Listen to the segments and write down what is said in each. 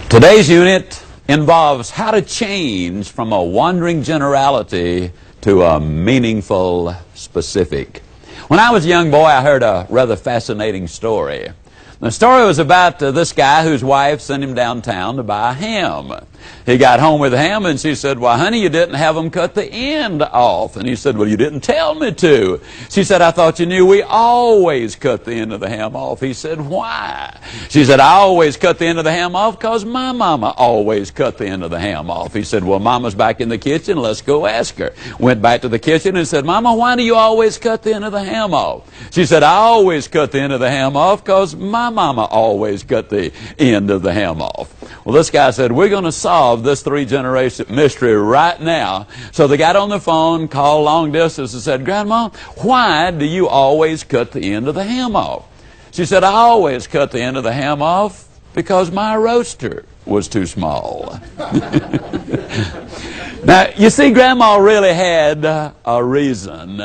Today's unit involves how to change from a wandering generality to a meaningful specific. When I was a young boy, I heard a rather fascinating story. The story was about this guy whose wife sent him downtown to buy a ham. He got home with the ham and she said, "Well, honey, you didn't have them cut the end off." And he said, "Well, you didn't tell me to." She said, "I thought you knew we always cut the end of the ham off." He said, "Why?" She said, "I always cut the end of the ham off because my mama always cut the end of the ham off." He said, "Well, Mama's back in the kitchen. Let's go ask her." Went back to the kitchen and said, "Mama, why do you always cut the end of the ham off?" She said, "I always cut the end of the ham off because my mama always cut the end of the ham off." Well, this guy said, "We're going to solve this three-generation mystery right now." So they got on the phone, called long distance, and said, "Grandma, why do you always cut the end of the ham off?" She said, "I always cut the end of the ham off because my roaster was too small." Now, you see, Grandma really had a reason.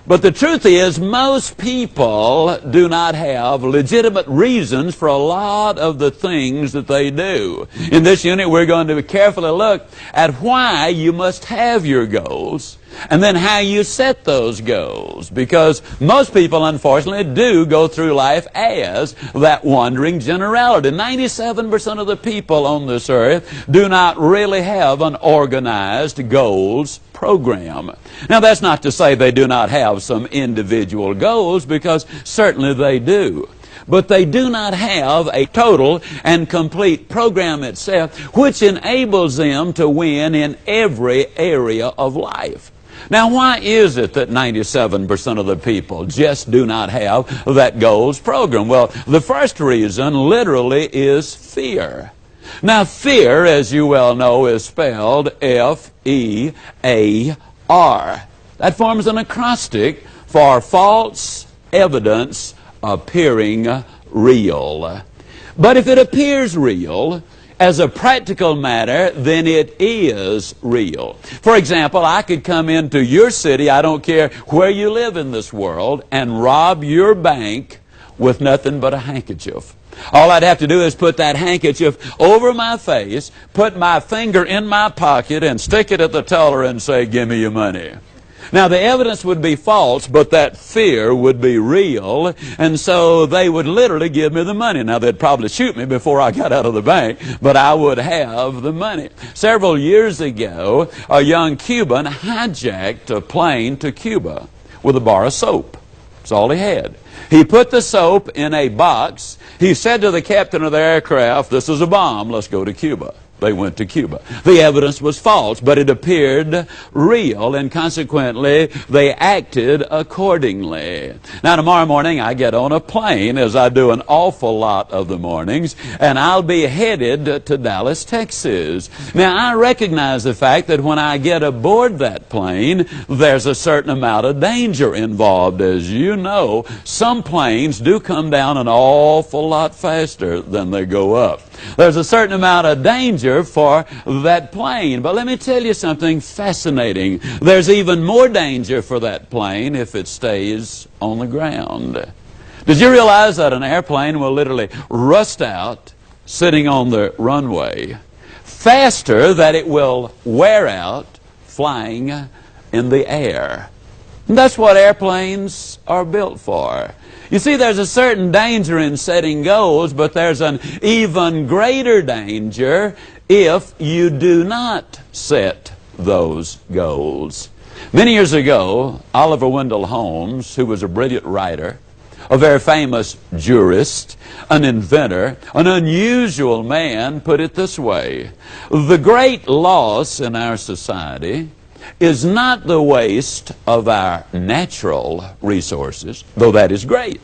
But the truth is, most people do not have legitimate reasons for a lot of the things that they do. In this unit, we're going to carefully look at why you must have your goals, and then how you set those goals. Because most people, unfortunately, do go through life as that wandering generality. 97% of the people on this earth do not really have an organized goals program. Now, that's not to say they do not have some individual goals, because certainly they do. But they do not have a total and complete program itself, which enables them to win in every area of life. Now, why is it that 97% of the people just do not have that goals program? Well, the first reason literally is fear. Now, fear, as you well know, is spelled F-E-A-R. That forms an acrostic for false evidence appearing real. But if it appears real, as a practical matter, then it is real. For example, I could come into your city, I don't care where you live in this world, and rob your bank with nothing but a handkerchief. All I'd have to do is put that handkerchief over my face, put my finger in my pocket, and stick it at the teller and say, "Give me your money." Now, the evidence would be false, but that fear would be real, and so they would literally give me the money. Now, they'd probably shoot me before I got out of the bank, but I would have the money. Several years ago, a young Cuban hijacked a plane to Cuba with a bar of soap. That's all he had. He put the soap in a box. He said to the captain of the aircraft, "This is a bomb, let's go to Cuba." They went to Cuba. The evidence was false, but it appeared real, and consequently, they acted accordingly. Now, tomorrow morning, I get on a plane, as I do an awful lot of the mornings, and I'll be headed to Dallas, Texas. Now, I recognize the fact that when I get aboard that plane, there's a certain amount of danger involved. As you know, some planes do come down an awful lot faster than they go up. There's a certain amount of danger for that plane. But let me tell you something fascinating. There's even more danger for that plane if it stays on the ground. Did you realize that an airplane will literally rust out sitting on the runway faster than it will wear out flying in the air? And that's what airplanes are built for. You see, there's a certain danger in setting goals, but there's an even greater danger if you do not set those goals. Many years ago, Oliver Wendell Holmes, who was a brilliant writer, a very famous jurist, an inventor, an unusual man, put it this way: the great loss in our society is not the waste of our natural resources, though that is great.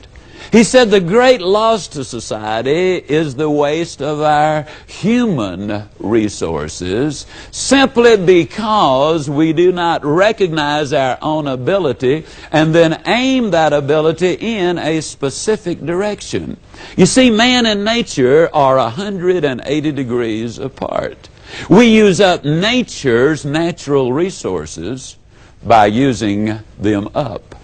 He said the great loss to society is the waste of our human resources simply because we do not recognize our own ability and then aim that ability in a specific direction. You see, man and nature are 180 degrees apart. We use up nature's natural resources by using them up.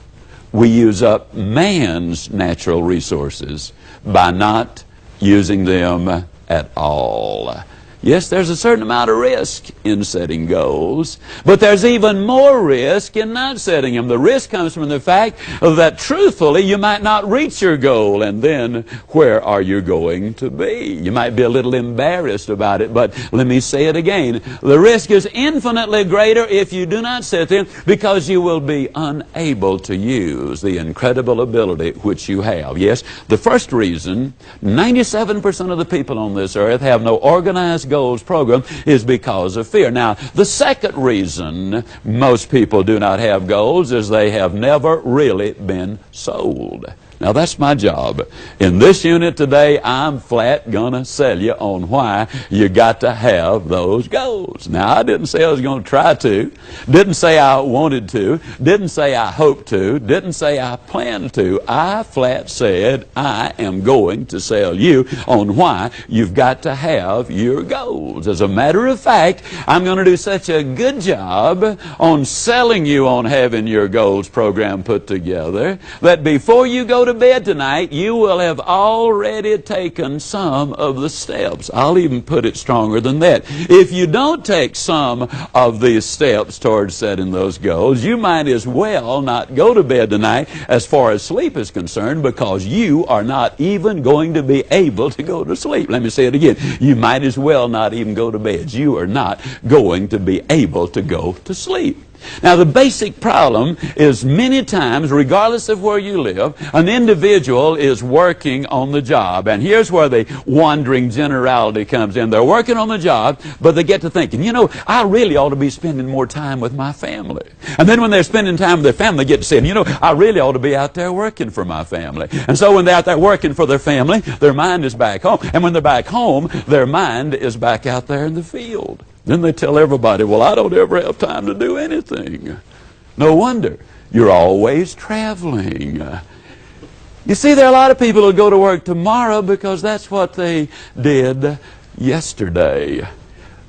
We use up man's natural resources by not using them at all. Yes, there's a certain amount of risk in setting goals, but there's even more risk in not setting them. The risk comes from the fact that truthfully you might not reach your goal, and then where are you going to be? You might be a little embarrassed about it, but let me say it again. The risk is infinitely greater if you do not set them, because you will be unable to use the incredible ability which you have. Yes, the first reason 97% of the people on this earth have no organized goals program is because of fear. Now, the second reason most people do not have goals is they have never really been sold. Now, that's my job. In this unit today, I'm flat gonna sell you on why you got to have those goals. Now, I didn't say I was going to try to, didn't say I wanted to, didn't say I hoped to, didn't say I planned to. I flat said I am going to sell you on why you've got to have your goals. As a matter of fact, I'm going to do such a good job on selling you on having your goals program put together that before you go to bed tonight, you will have already taken some of the steps. I'll even put it stronger than that. If you don't take some of these steps towards setting those goals, you might as well not go to bed tonight as far as sleep is concerned, because you are not even going to be able to go to sleep. Let me say it again. You might as well not even go to bed. You are not going to be able to go to sleep. Now, the basic problem is many times, regardless of where you live, an individual is working on the job. And here's where the wandering generality comes in. They're working on the job, but they get to thinking, you know, I really ought to be spending more time with my family. And then when they're spending time with their family, they get to saying, you know, I really ought to be out there working for my family. And so when they're out there working for their family, their mind is back home. And when they're back home, their mind is back out there in the field. Then they tell everybody, well, I don't ever have time to do anything. No wonder. You're always traveling. You see, there are a lot of people who go to work tomorrow because that's what they did yesterday.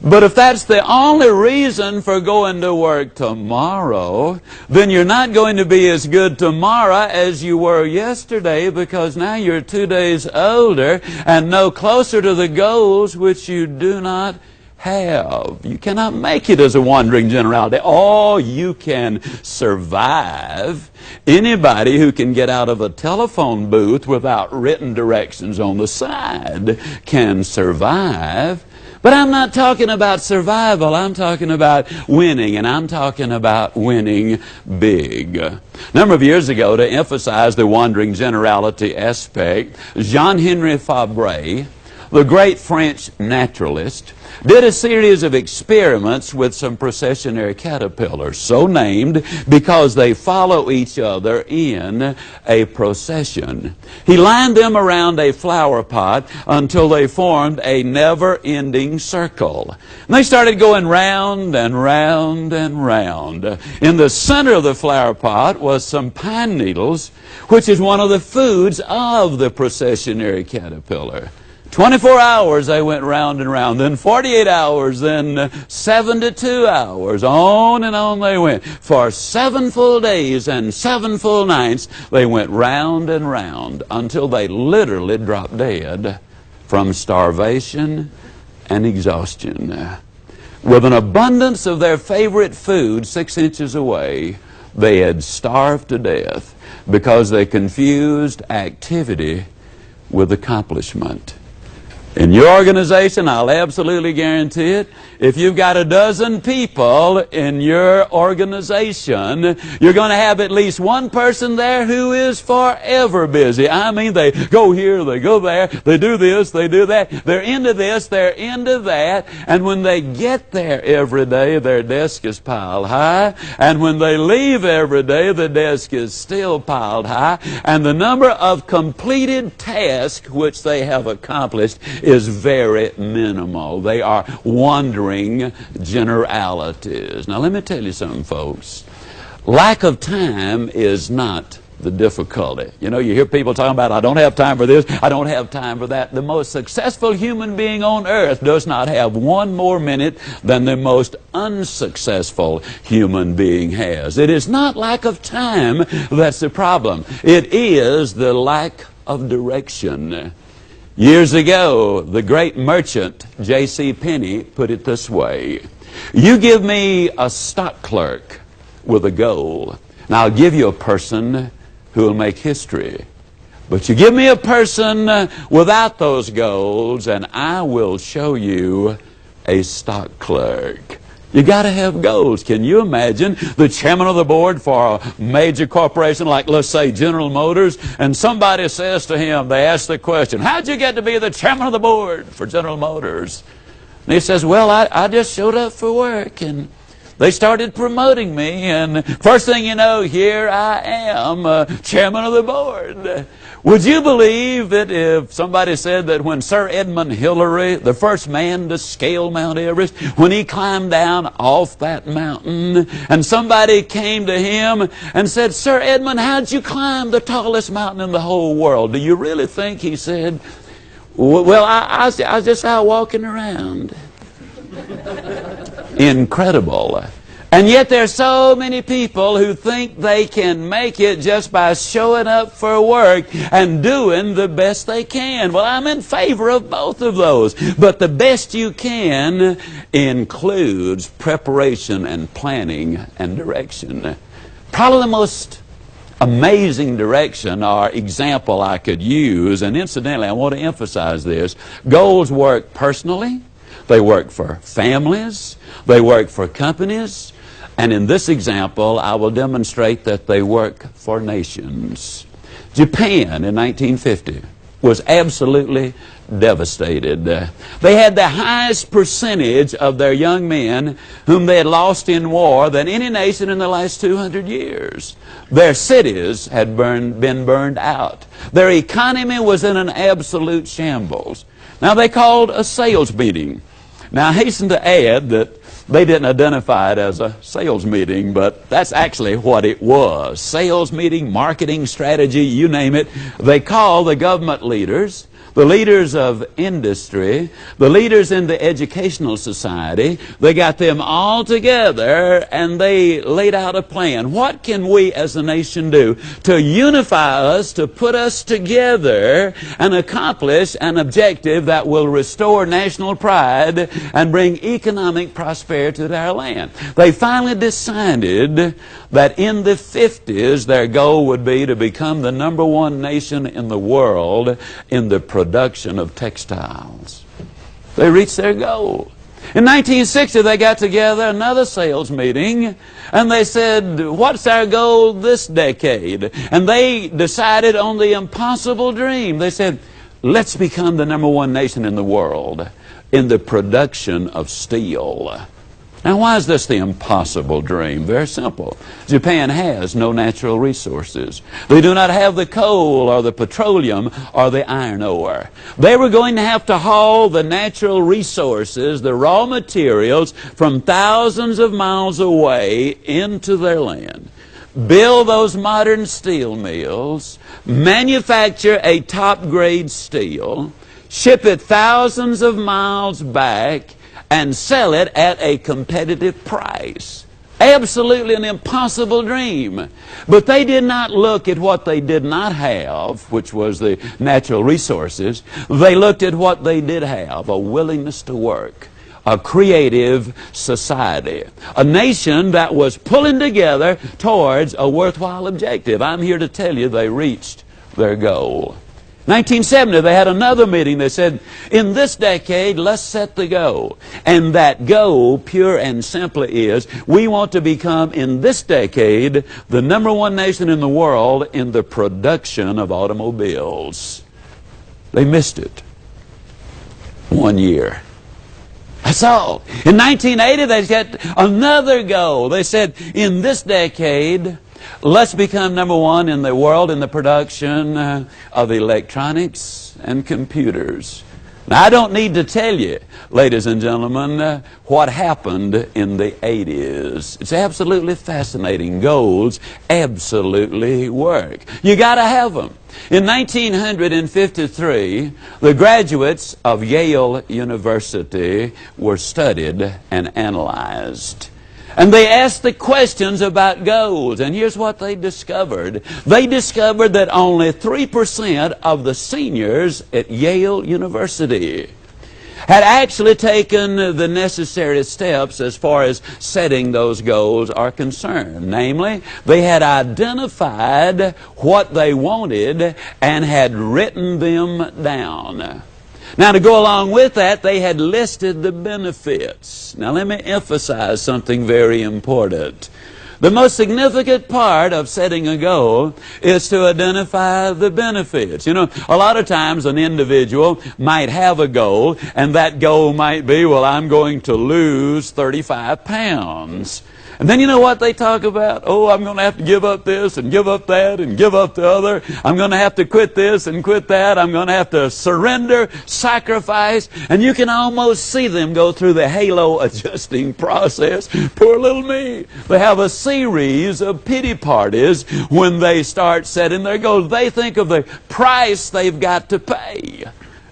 But if that's the only reason for going to work tomorrow, then you're not going to be as good tomorrow as you were yesterday, because now you're 2 days older and no closer to the goals which you do not have. You cannot make it as a wandering generality. Oh, you can survive. Anybody who can get out of a telephone booth without written directions on the side can survive. But I'm not talking about survival. I'm talking about winning, and I'm talking about winning big. A number of years ago, to emphasize the wandering generality aspect, Jean-Henri Fabre, the great French naturalist, did a series of experiments with some processionary caterpillars, so named because they follow each other in a procession. He lined them around a flower pot until they formed a never-ending circle. And they started going round and round and round. In the center of the flower pot was some pine needles, which is one of the foods of the processionary caterpillar. 24 hours they went round and round, then 48 hours, then 72 hours. On and on they went. For 7 full days and 7 full nights, they went round and round until they literally dropped dead from starvation and exhaustion. With an abundance of their favorite food 6 inches away, they had starved to death because they confused activity with accomplishment. In your organization, I'll absolutely guarantee it, if you've got a dozen people in your organization, you're going to have at least one person there who is forever busy. I mean, they go here, they go there, they do this, they do that. They're into this, they're into that. And when they get there every day, their desk is piled high. And when they leave every day, the desk is still piled high. And the number of completed tasks which they have accomplished is very minimal. They are wandering generalities. Now let me tell you something, folks. Lack of time is not the difficulty. You know, you hear people talking about, I don't have time for this, I don't have time for that. The most successful human being on earth does not have one more minute than the most unsuccessful human being has. It is not lack of time that's the problem. It is the lack of direction. Years ago, the great merchant J.C. Penney put it this way: you give me a stock clerk with a goal, and I'll give you a person who will make history. But you give me a person without those goals, and I will show you a stock clerk. You got to have goals. Can you imagine the chairman of the board for a major corporation like, let's say, General Motors, and somebody says to him, they ask the question, how'd you get to be the chairman of the board for General Motors? And he says, well, I just showed up for work, and they started promoting me, and first thing you know, here I am, chairman of the board. Would you believe that if somebody said that when Sir Edmund Hillary, the first man to scale Mount Everest, when he climbed down off that mountain, and somebody came to him and said, Sir Edmund, how'd you climb the tallest mountain in the whole world? Do you really think, he said, well, I was just out walking around. Incredible. And yet there's so many people who think they can make it just by showing up for work and doing the best they can. Well, I'm in favor of both of those. But the best you can includes preparation and planning and direction. Probably the most amazing direction or example I could use, and incidentally, I want to emphasize this, goals work personally, they work for families, they work for companies, and in this example, I will demonstrate that they work for nations. Japan in 1950 was absolutely devastated. They had the highest percentage of their young men whom they had lost in war than any nation in the last 200 years. Their cities had been burned out. Their economy was in an absolute shambles. Now they called a sales meeting. Now I hasten to add that they didn't identify it as a sales meeting, but that's actually what it was. Sales meeting, marketing strategy, you name it. They called the government leaders, the leaders of industry, the leaders in the educational society. They got them all together and they laid out a plan. What can we as a nation do to unify us, to put us together and accomplish an objective that will restore national pride and bring economic prosperity to our land? They finally decided that in the 50s their goal would be to become the #1 nation in the world in the production of textiles. They reached their goal. In 1960 they got together, another sales meeting, and they said, what's our goal this decade? And they decided on the impossible dream. They said, let's become the #1 nation in the world in the production of steel. Now, why is this the impossible dream? Very simple. Japan has no natural resources. They do not have the coal or the petroleum or the iron ore. They were going to have to haul the natural resources, the raw materials, from thousands of miles away into their land. Build those modern steel mills, manufacture a top-grade steel, ship it thousands of miles back, and sell it at a competitive price. Absolutely an impossible dream. But they did not look at what they did not have, which was the natural resources. They looked at what they did have, a willingness to work, a creative society, a nation that was pulling together towards a worthwhile objective. I'm here to tell you they reached their goal. 1970, they had another meeting. They said, in this decade, let's set the goal. And that goal, pure and simply, is we want to become, in this decade, the #1 nation in the world in the production of automobiles. They missed it. 1 year. That's all. In 1980, they set another goal. They said, in this decade, let's become #1 in the world in the production of electronics and computers. Now, I don't need to tell you, ladies and gentlemen, what happened in the 80s. It's absolutely fascinating. Goals absolutely work. You got to have them. In 1953, the graduates of Yale University were studied and analyzed. And they asked the questions about goals, and here's what they discovered. They discovered that only 3% of the seniors at Yale University had actually taken the necessary steps as far as setting those goals are concerned. Namely, they had identified what they wanted and had written them down. Now, to go along with that, they had listed the benefits. Now, let me emphasize something very important. The most significant part of setting a goal is to identify the benefits. You know, a lot of times an individual might have a goal, and that goal might be, well, I'm going to lose 35 pounds. And then you know what they talk about? Oh, I'm going to have to give up this and give up that and give up the other. I'm going to have to quit this and quit that. I'm going to have to surrender, sacrifice. And you can almost see them go through the halo adjusting process. Poor little me. They have a series of pity parties when they start setting their goals. They think of the price they've got to pay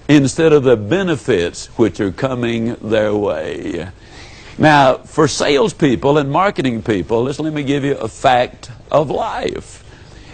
instead of the benefits which are coming their way. Now, for salespeople and marketing people, let me give you a fact of life.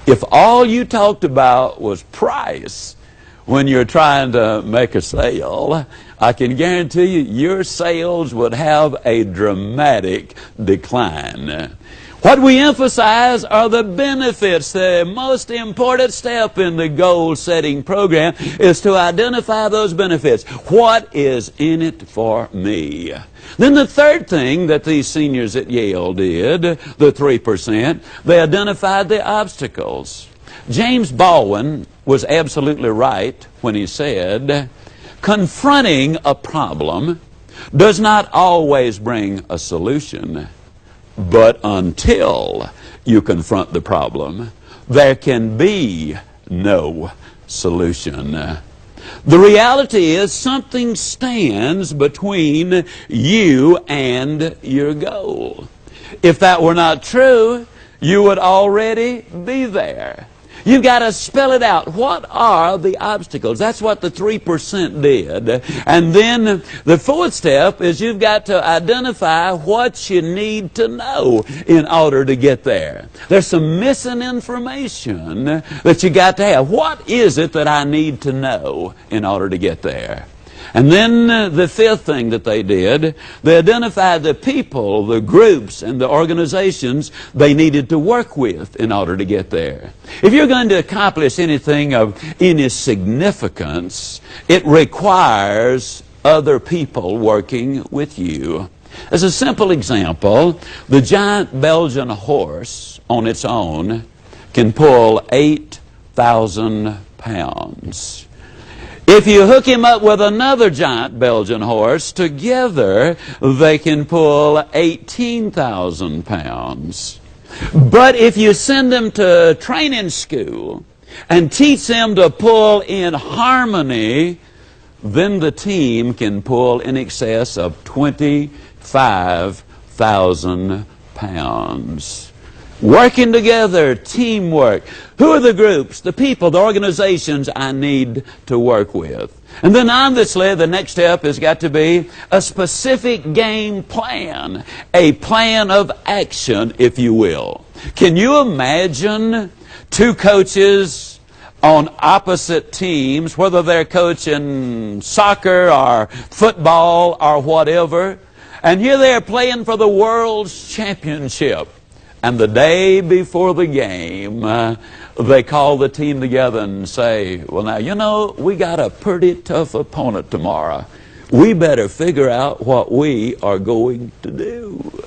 If all you talked about was price when you're trying to make a sale, I can guarantee you your sales would have a dramatic decline. What we emphasize are the benefits. The most important step in the goal-setting program is to identify those benefits. What is in it for me? Then the third thing that these seniors at Yale did, the 3%, they identified the obstacles. James Baldwin was absolutely right when he said, confronting a problem does not always bring a solution. But until you confront the problem, there can be no solution. The reality is something stands between you and your goal. If that were not true, you would already be there. You've got to spell it out. What are the obstacles? That's what the 3% did. And then the fourth step is you've got to identify what you need to know in order to get there. There's some missing information that you got to have. What is it that I need to know in order to get there? And then the fifth thing that they did, they identified the people, the groups, and the organizations they needed to work with in order to get there. If you're going to accomplish anything of any significance, it requires other people working with you. As a simple example, the giant Belgian horse on its own can pull 8,000 pounds. If you hook him up with another giant Belgian horse, together they can pull 18,000 pounds. But if you send them to training school and teach them to pull in harmony, then the team can pull in excess of 25,000 pounds. Working together, teamwork. Who are the groups, the people, the organizations I need to work with? And then obviously the next step has got to be a specific game plan, a plan of action, if you will. Can you imagine two coaches on opposite teams, whether they're coaching soccer or football or whatever, and here they are playing for the world's championship? And the day before the game, they call the team together and say, well, now, you know, we got a pretty tough opponent tomorrow. We better figure out what we are going to do.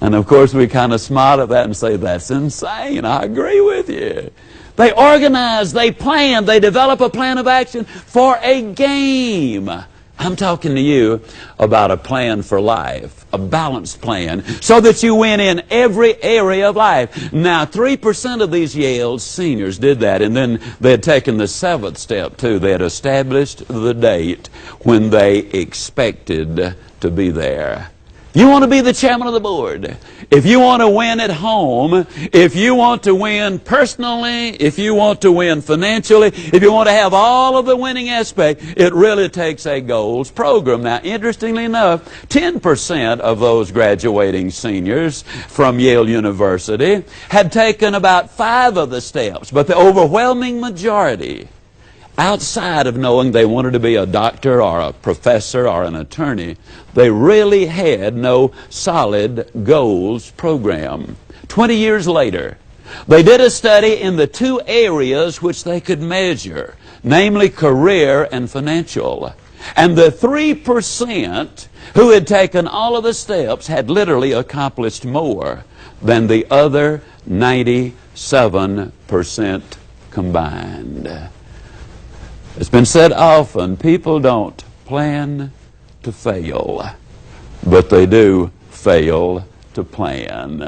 And, of course, we kind of smile at that and say, that's insane. I agree with you. They organize, they plan, they develop a plan of action for a game. I'm talking to you about a plan for life, a balanced plan, so that you win in every area of life. Now, 3% of these Yale seniors did that, and then they had taken the 7th step, too. They had established the date when they expected to be there. You want to be the chairman of the board. If you want to win at home, if you want to win personally, if you want to win financially, if you want to have all of the winning aspect, it really takes a goals program. Now, interestingly enough, 10% of those graduating seniors from Yale University had taken about 5 of the steps, but the overwhelming majority, outside of knowing they wanted to be a doctor or a professor or an attorney, they really had no solid goals program. 20 years later, they did a study in the 2 areas which they could measure, namely career and financial. And the 3% who had taken all of the steps had literally accomplished more than the other 97% combined. It's been said often, people don't plan to fail, but they do fail to plan.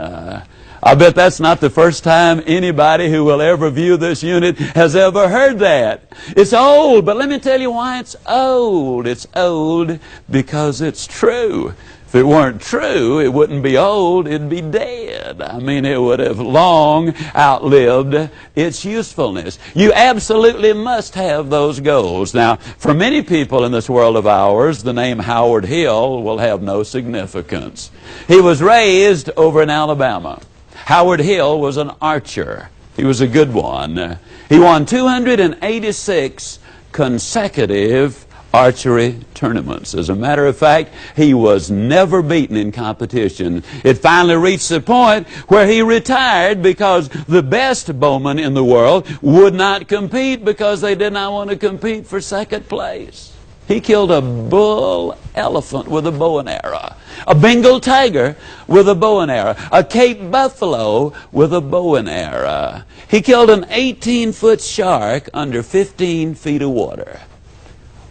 I bet that's not the first time anybody who will ever view this unit has ever heard that. It's old, but let me tell you why it's old. It's old because it's true. If it weren't true, it wouldn't be old, it'd be dead. I mean, it would have long outlived its usefulness. You absolutely must have those goals. Now, for many people in this world of ours, the name Howard Hill will have no significance. He was raised over in Alabama. Howard Hill was an archer. He was a good one. He won 286 consecutive archery tournaments. As a matter of fact, he was never beaten in competition. It finally reached the point where he retired because the best bowmen in the world would not compete because they did not want to compete for second place. He killed a bull elephant with a bow and arrow, a Bengal tiger with a bow and arrow, a Cape buffalo with a bow and arrow. He killed an 18-foot shark under 15 feet of water.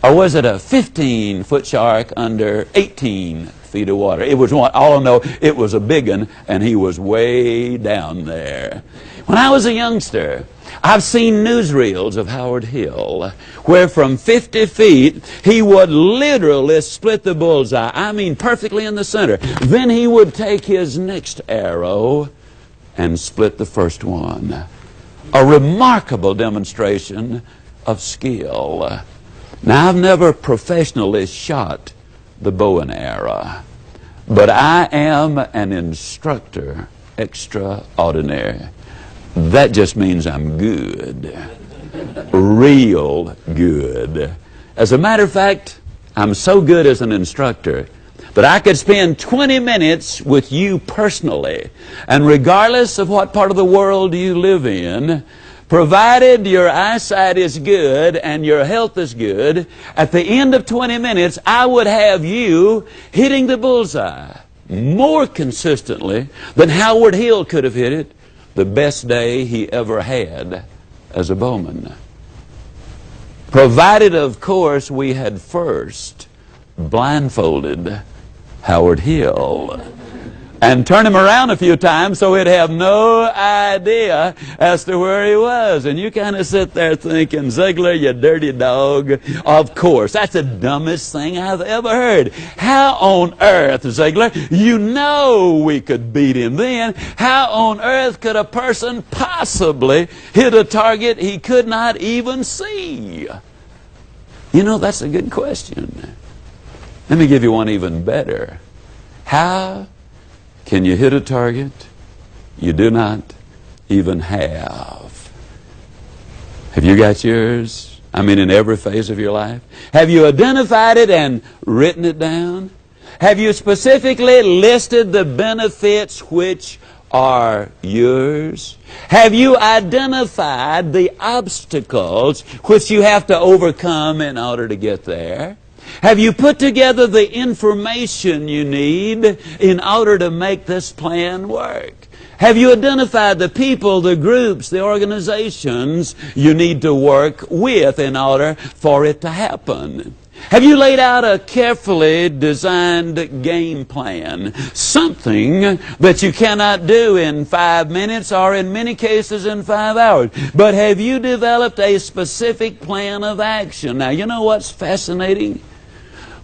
Or was it a 15-foot shark under 18 feet of water? It was one. All I know, it was a big one, and he was way down there. When I was a youngster, I've seen newsreels of Howard Hill where from 50 feet he would literally split the bullseye. I mean, perfectly in the center. Then he would take his next arrow and split the first one. A remarkable demonstration of skill. Now, I've never professionally shot the bow and arrow, but I am an instructor extraordinary. That just means I'm good, real good. As a matter of fact, I'm so good as an instructor that I could spend 20 minutes with you personally, and regardless of what part of the world you live in, provided your eyesight is good and your health is good, at the end of 20 minutes, I would have you hitting the bullseye more consistently than Howard Hill could have hit it the best day he ever had as a bowman. Provided, of course, we had first blindfolded Howard Hill and turn him around a few times so he'd have no idea as to where he was. And you kind of sit there thinking, Ziegler, you dirty dog. Of course, that's the dumbest thing I've ever heard. How on earth, Ziegler, you know we could beat him then. How on earth could a person possibly hit a target he could not even see? You know, that's a good question. Let me give you one even better. How can you hit a target you do not even have? Have you got yours? I mean, in every phase of your life? Have you identified it and written it down? Have you specifically listed the benefits which are yours? Have you identified the obstacles which you have to overcome in order to get there? Have you put together the information you need in order to make this plan work? Have you identified the people, the groups, the organizations you need to work with in order for it to happen? Have you laid out a carefully designed game plan? Something that you cannot do in 5 minutes or in many cases in 5 hours. But have you developed a specific plan of action? Now, you know what's fascinating?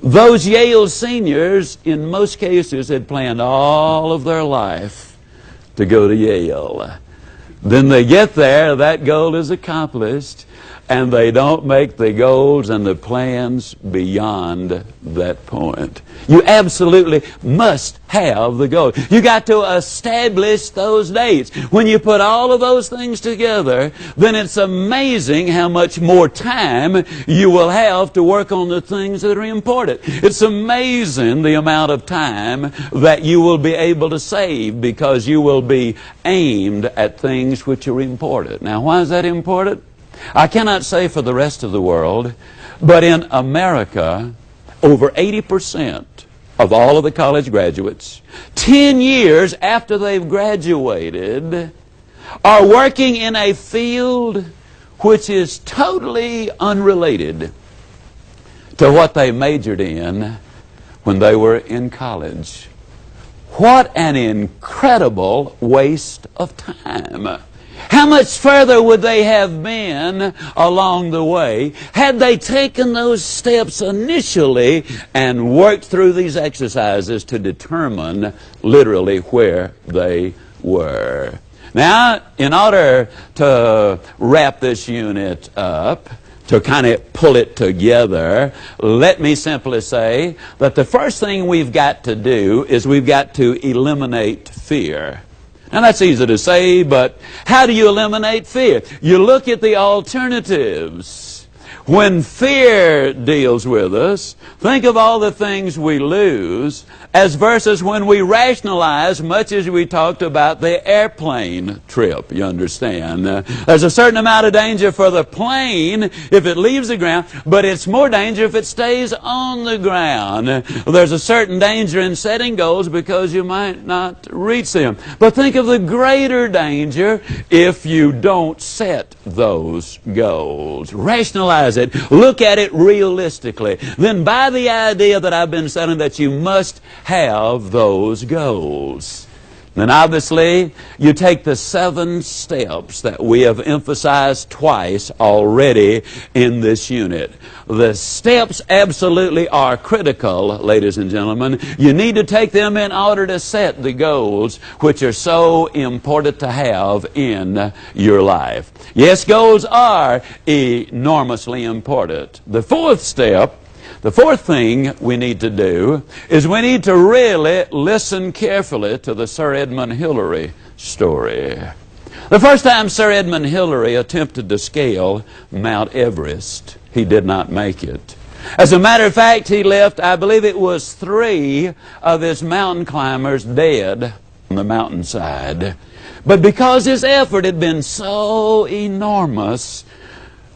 Those Yale seniors, in most cases, had planned all of their life to go to Yale. Then they get there, that goal is accomplished, and they don't make the goals and the plans beyond that point. You absolutely must have the goal. You got to establish those dates. When you put all of those things together, then it's amazing how much more time you will have to work on the things that are important. It's amazing the amount of time that you will be able to save because you will be aimed at things which are important. Now, why is that important? I cannot say for the rest of the world, but in America, over 80% of all of the college graduates, 10 years after they've graduated, are working in a field which is totally unrelated to what they majored in when they were in college. What an incredible waste of time. How much further would they have been along the way had they taken those steps initially and worked through these exercises to determine literally where they were? Now, in order to wrap this unit up, to kind of pull it together, let me simply say that the first thing we've got to do is we've got to eliminate fear. Now, that's easy to say, but how do you eliminate fear? You look at the alternatives. When fear deals with us, think of all the things we lose as versus when we rationalize, much as we talked about the airplane trip, you understand. There's a certain amount of danger for the plane if it leaves the ground, but it's more danger if it stays on the ground. There's a certain danger in setting goals because you might not reach them. But think of the greater danger if you don't set those goals. Rationalize it. Look at it realistically. Then buy the idea that I've been saying that you must have those goals. Then obviously you take the 7 steps that we have emphasized twice already in this unit. The steps absolutely are critical, ladies and gentlemen. You need to take them in order to set the goals which are so important to have in your life. Yes, goals are enormously important. The fourth step, the fourth thing we need to do is we need to really listen carefully to the Sir Edmund Hillary story. The first time Sir Edmund Hillary attempted to scale Mount Everest, he did not make it. As a matter of fact, he left, I believe it was 3 of his mountain climbers dead on the mountainside. But because his effort had been so enormous,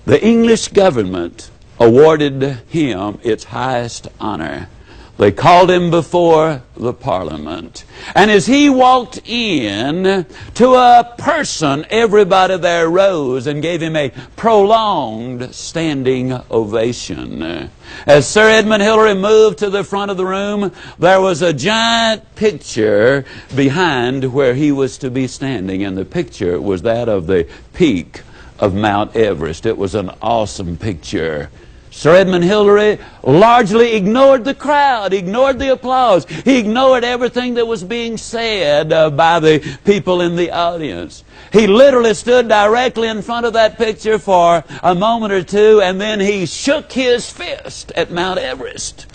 the English government awarded him its highest honor. They called him before the Parliament. And as he walked in, to a person, everybody there rose and gave him a prolonged standing ovation. As Sir Edmund Hillary moved to the front of the room, there was a giant picture behind where he was to be standing, and the picture was that of the peak of Mount Everest. It was an awesome picture. Sir Edmund Hillary largely ignored the crowd, ignored the applause. He ignored everything that was being said by the people in the audience. He literally stood directly in front of that picture for a moment or two, and then he shook his fist at Mount Everest.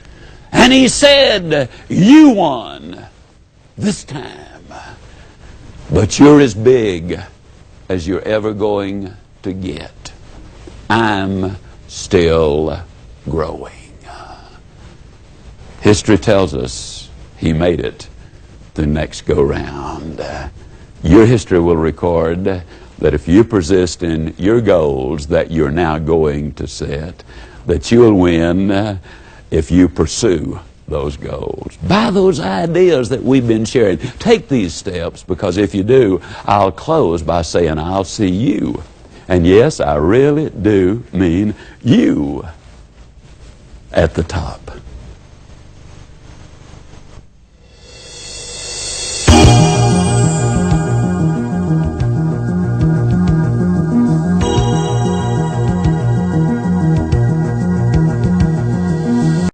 And he said, "You won this time, but you're as big as you're ever going to get. I'm still growing." History tells us he made it the next go-round. Your history will record that if you persist in your goals that you're now going to set, that you'll win if you pursue those goals. By those ideas that we've been sharing, take these steps, because if you do, I'll close by saying I'll see you. And yes, I really do mean you at the top.